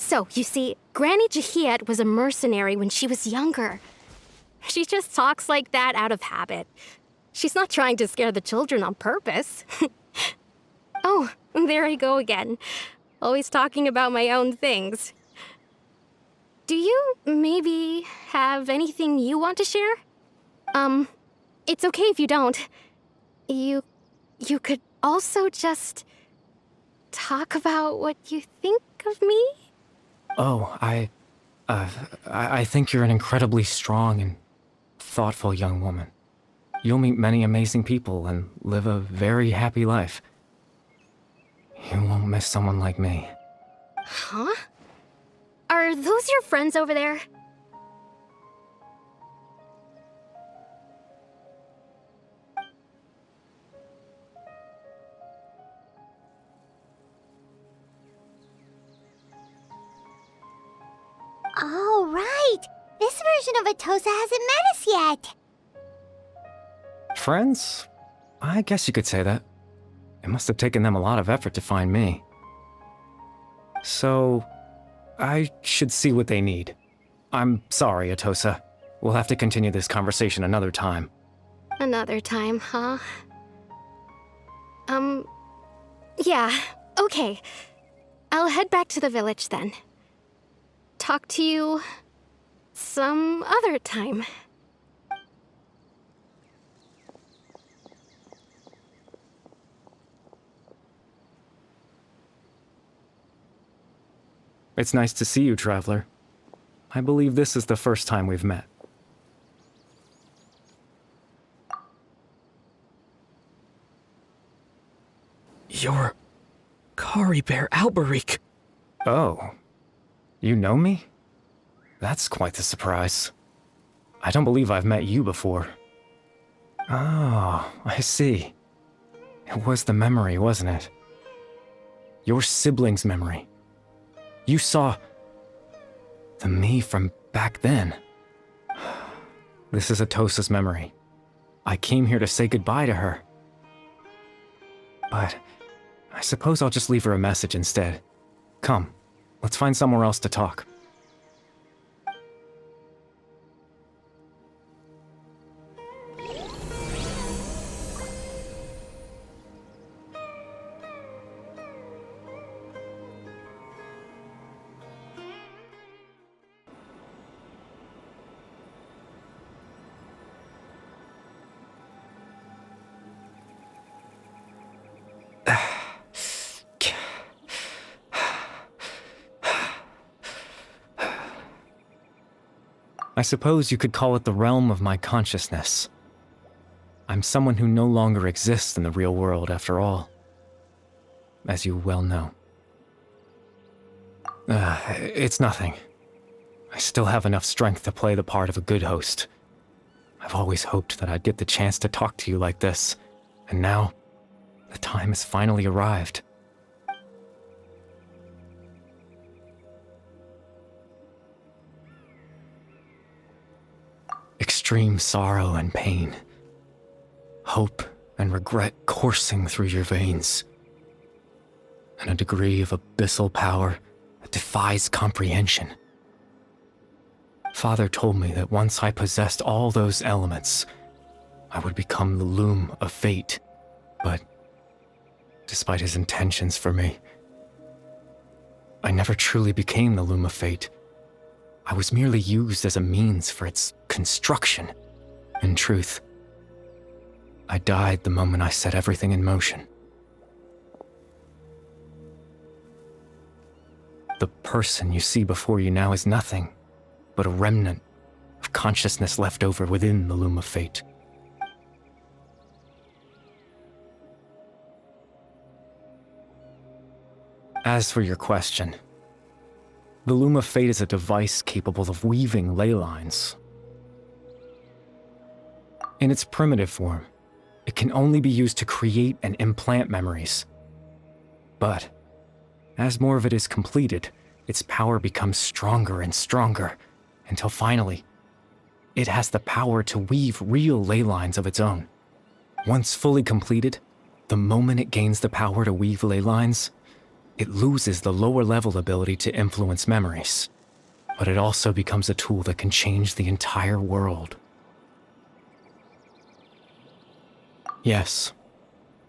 So, you see, Granny Jahiet was a mercenary when she was younger. She just talks like that out of habit. She's not trying to scare the children on purpose. Oh, there I go again. Always talking about my own things. Do you maybe have anything you want to share? It's okay if you don't. You could also just talk about what you think of me? Oh, I think you're an incredibly strong and thoughtful young woman. You'll meet many amazing people and live a very happy life. You won't miss someone like me. Huh? Are those your friends over there? Oh, right! This version of Atosa hasn't met us yet! Friends? I guess you could say that. It must have taken them a lot of effort to find me. So, I should see what they need. I'm sorry, Atosa. We'll have to continue this conversation another time. Another time, huh? Yeah, okay. I'll head back to the village then. Talk to you some other time. It's nice to see you, Traveler. I believe this is the first time we've met. You're Caribert Alberich. Oh. You know me? That's quite the surprise. I don't believe I've met you before. Oh, I see. It was the memory, wasn't it? Your sibling's memory. You saw the me from back then. This is Atosa's memory. I came here to say goodbye to her. But I suppose I'll just leave her a message instead. Come, let's find somewhere else to talk. I suppose you could call it the realm of my consciousness. I'm someone who no longer exists in the real world, after all, as you well know. It's nothing. I still have enough strength to play the part of a good host. I've always hoped that I'd get the chance to talk to you like this, and now, the time has finally arrived. Extreme sorrow and pain, hope and regret coursing through your veins, and a degree of abyssal power that defies comprehension. Father told me that once I possessed all those elements, I would become the Loom of Fate, but despite his intentions for me, I never truly became the Loom of Fate. I was merely used as a means for its construction. In truth, I died the moment I set everything in motion. The person you see before you now is nothing but a remnant of consciousness left over within the Loom of Fate. As for your question, the Loom of Fate is a device capable of weaving ley lines. In its primitive form, it can only be used to create and implant memories. But, as more of it is completed, its power becomes stronger and stronger, until finally, it has the power to weave real ley lines of its own. Once fully completed, the moment it gains the power to weave ley lines, it loses the lower-level ability to influence memories, but it also becomes a tool that can change the entire world. Yes,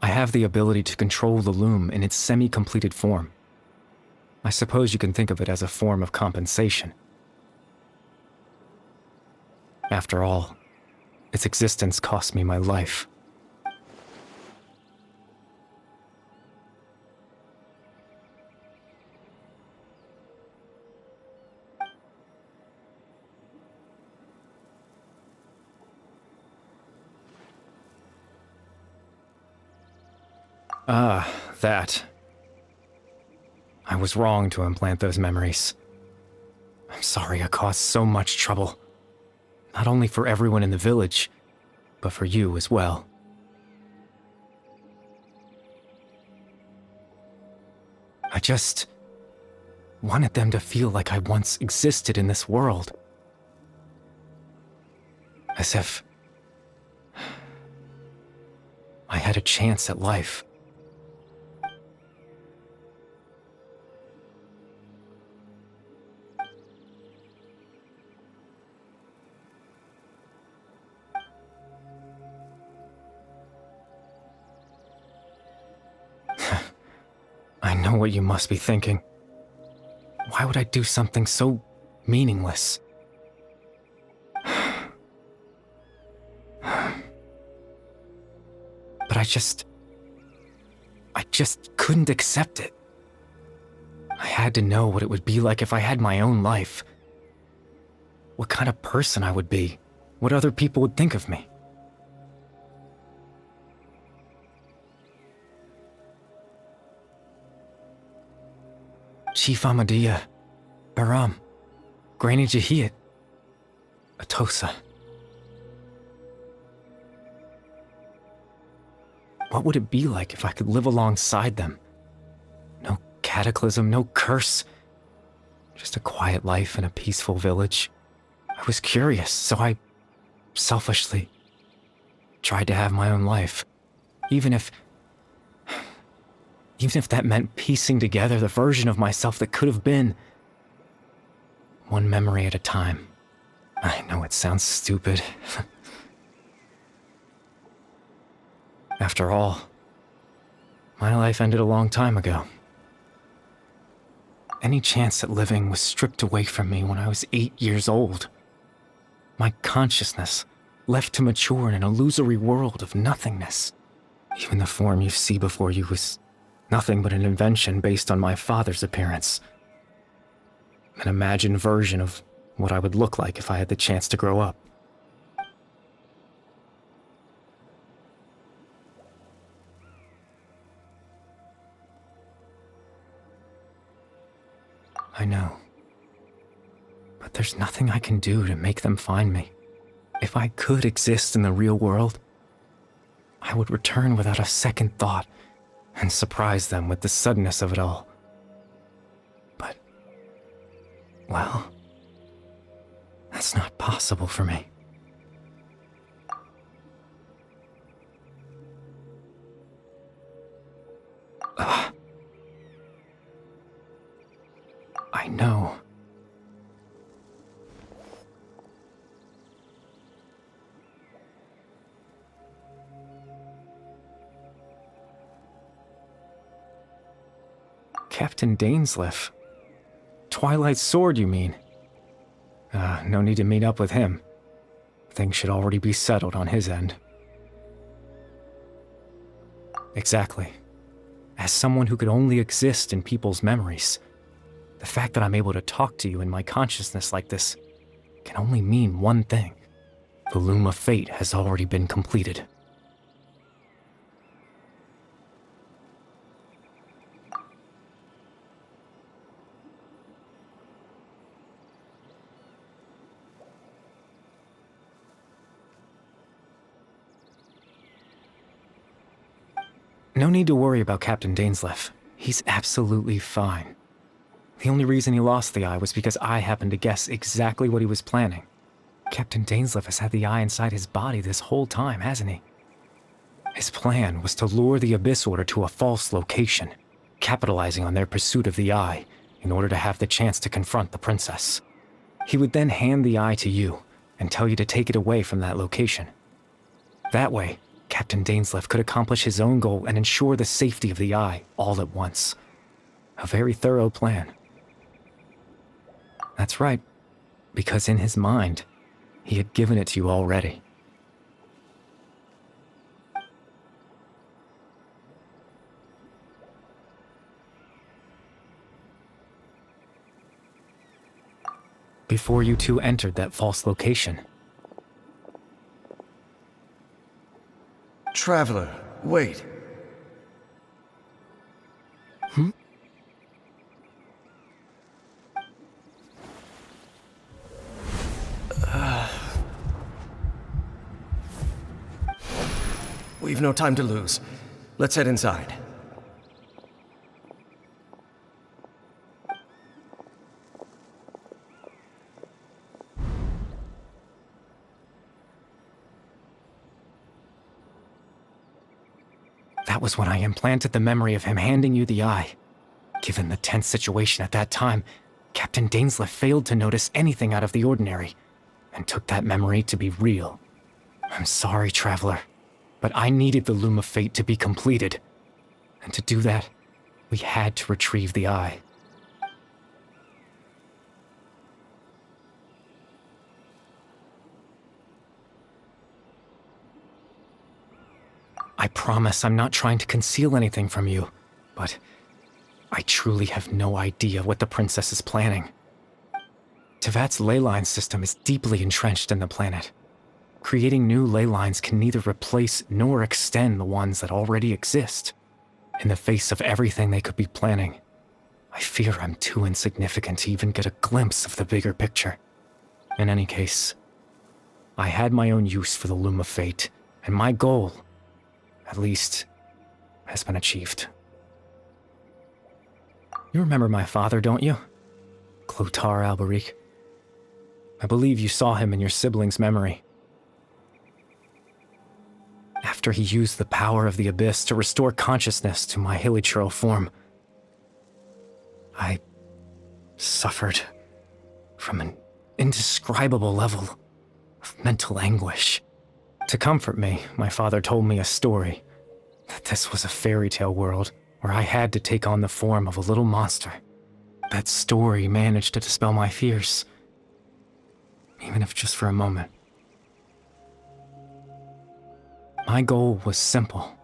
I have the ability to control the Loom in its semi-completed form. I suppose you can think of it as a form of compensation. After all, its existence cost me my life. Ah, that. I was wrong to implant those memories. I'm sorry I caused so much trouble. Not only for everyone in the village, but for you as well. I just wanted them to feel like I once existed in this world. As if I had a chance at life. I know what you must be thinking. Why would I do something so meaningless? But I just couldn't accept it. I had to know what it would be like if I had my own life. What kind of person I would be. What other people would think of me. Chief Amadia, Baram, Granny Jahiat, Atosa. What would it be like if I could live alongside them? No cataclysm, no curse. Just a quiet life in a peaceful village. I was curious, so I selfishly tried to have my own life. Even if that meant piecing together the version of myself that could have been. One memory at a time. I know it sounds stupid. After all, my life ended a long time ago. Any chance at living was stripped away from me when I was 8 years old. My consciousness left to mature in an illusory world of nothingness. Even the form you see before you was nothing but an invention based on my father's appearance. An imagined version of what I would look like if I had the chance to grow up. I know. But there's nothing I can do to make them find me. If I could exist in the real world, I would return without a second thought and surprise them with the suddenness of it all. But, well, that's not possible for me. I know. Captain Dainsleif. Twilight Sword, you mean? No need to meet up with him. Things should already be settled on his end. Exactly. As someone who could only exist in people's memories, the fact that I'm able to talk to you in my consciousness like this can only mean one thing. The Loom of Fate has already been completed. No need to worry about Captain Dainsleif. He's absolutely fine. The only reason he lost the eye was because I happened to guess exactly what he was planning. Captain Dainsleif has had the eye inside his body this whole time, hasn't he? His plan was to lure the Abyss Order to a false location, capitalizing on their pursuit of the eye in order to have the chance to confront the princess. He would then hand the eye to you and tell you to take it away from that location. That way, Captain Dainsleif could accomplish his own goal and ensure the safety of the eye all at once. A very thorough plan. That's right, because in his mind, he had given it to you already. Before you two entered that false location. Traveler, wait. We've no time to lose. Let's head inside. That was when I implanted the memory of him handing you the eye. Given the tense situation at that time, Captain Dainsleif failed to notice anything out of the ordinary, and took that memory to be real. I'm sorry, Traveler, but I needed the Loom of Fate to be completed. And to do that, we had to retrieve the eye. I promise I'm not trying to conceal anything from you, but I truly have no idea what the princess is planning. Tevat's ley line system is deeply entrenched in the planet. Creating new ley lines can neither replace nor extend the ones that already exist. In the face of everything they could be planning, I fear I'm too insignificant to even get a glimpse of the bigger picture. In any case, I had my own use for the Loom of Fate, and my goal, at least, has been achieved. You remember my father, don't you? Clotar Alberich. I believe you saw him in your sibling's memory. After he used the power of the Abyss to restore consciousness to my hilichurl form, I suffered from an indescribable level of mental anguish. To comfort me, my father told me a story, that this was a fairy tale world where I had to take on the form of a little monster. That story managed to dispel my fears, even if just for a moment. My goal was simple,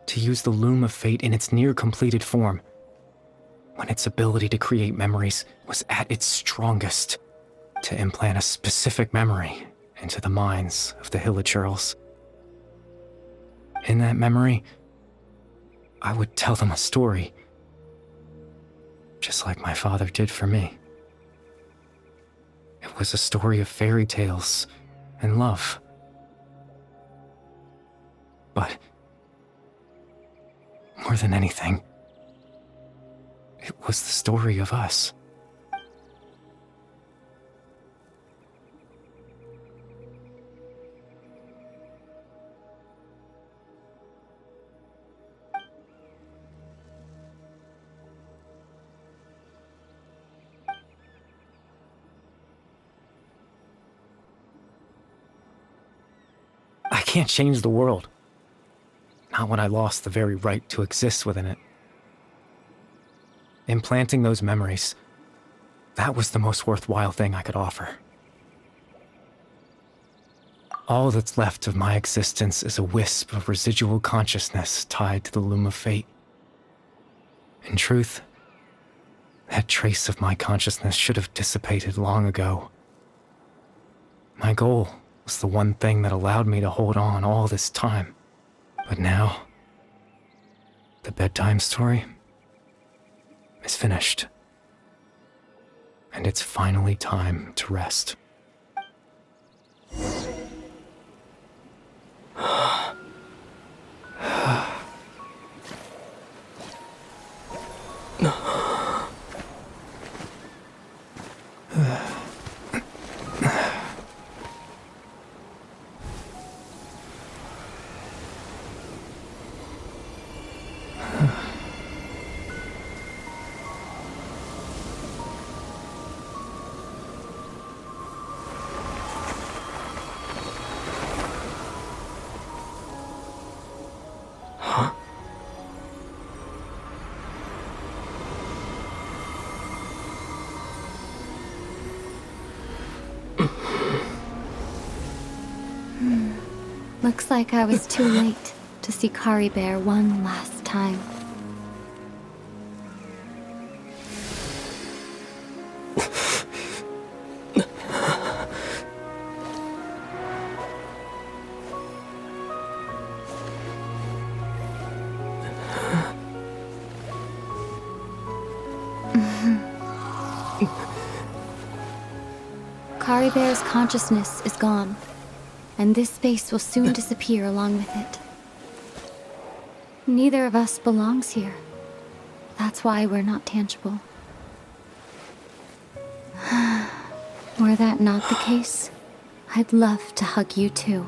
to use the Loom of Fate in its near-completed form, when its ability to create memories was at its strongest, to implant a specific memory into the minds of the hilichurls. In that memory, I would tell them a story, just like my father did for me. It was a story of fairy tales and love. But more than anything, it was the story of us. I can't change the world. Not when I lost the very right to exist within it. Implanting those memories, that was the most worthwhile thing I could offer. All that's left of my existence is a wisp of residual consciousness tied to the Loom of Fate. In truth, that trace of my consciousness should have dissipated long ago. My goal was the one thing that allowed me to hold on all this time. But now, the bedtime story is finished. And it's finally time to rest. Looks like I was too late to see Caribert one last time. Caribert's consciousness is gone, and this space will soon disappear along with it. Neither of us belongs here. That's why we're not tangible. Were that not the case, I'd love to hug you too.